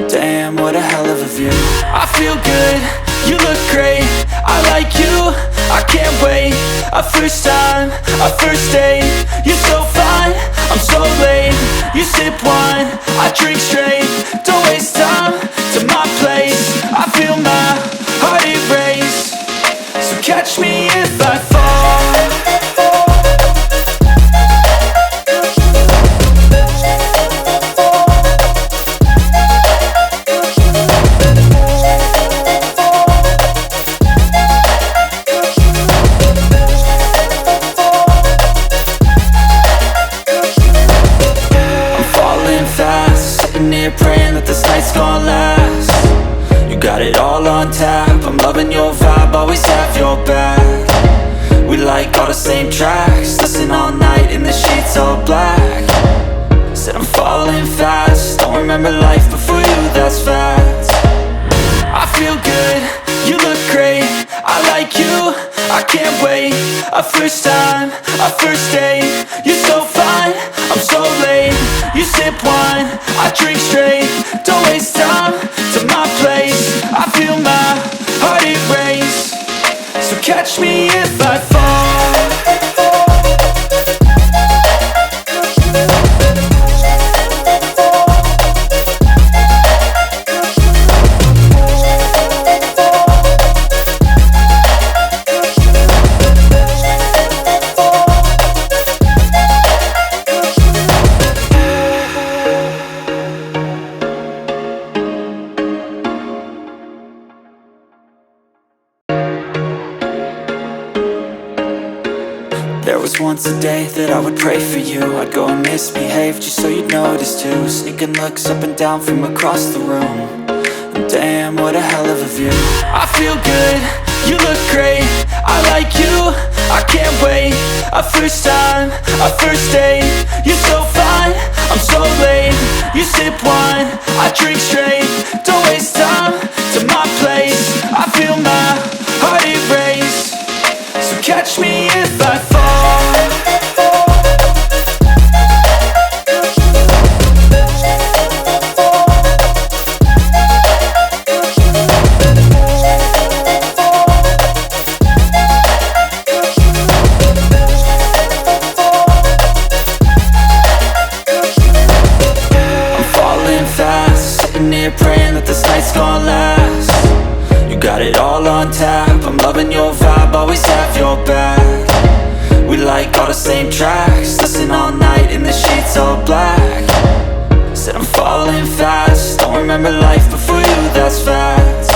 Damn, what a hell of a view. I feel good, you look great, I like you, I can't wait. A first time, a first date, you're so fine, I'm so late. You sip wine, I drink straight, don't waste time to my place. I feel my heart erase, so catch me if I fall. Praying that this night's gonna last. You got it all on tap, I'm loving your vibe, always have your back. We like all the same tracks, listen all night in the sheets all black. Said I'm falling fast, don't remember life before you, that's fact. I feel good, you look great, I like you, I can't wait. A first time, a first date, you're so fine, I'm so late. You sip wine, I drink straight, don't waste time to my place. I feel my heart erase, so catch me if I fall. There was once a day that I would pray for you. I'd go and misbehave just so you'd notice too. Sneaking looks up and down from across the room. And damn, what a hell of a view. I feel good, you look great, I like you, I can't wait. A first time, a first date, you're so fine, I'm so late. You sip wine, I drink straight, don't waste time to my place. I feel my heart erase, so catch me if I fall. Praying that this night's gonna last. You got it all on tap, I'm loving your vibe, always have your back. We like all the same tracks, listen all night in the sheets all black. Said I'm falling fast, don't remember life before you, that's fact.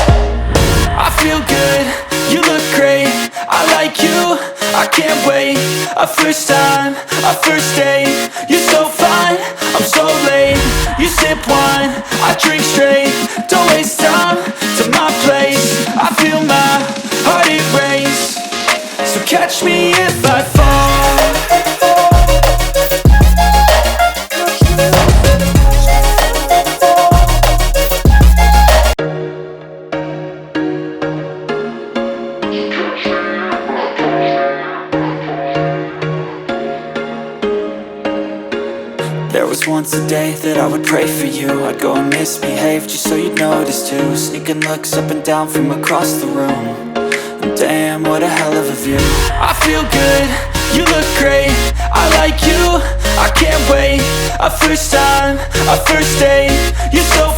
I feel good, you look great, I like you, I can't wait. A first time, a first date, you're so fine, I'm so late. You sip wine, I drink straight, don't waste time to my place. I feel my heart erase, so catch me if I fall. There was once a day that I would pray for you. I'd go and misbehave just so you'd notice too. Sneaking looks up and down from across the room. And damn, what a hell of a view. I feel good, you look great, I like you, I can't wait. A first time, a first date, you're so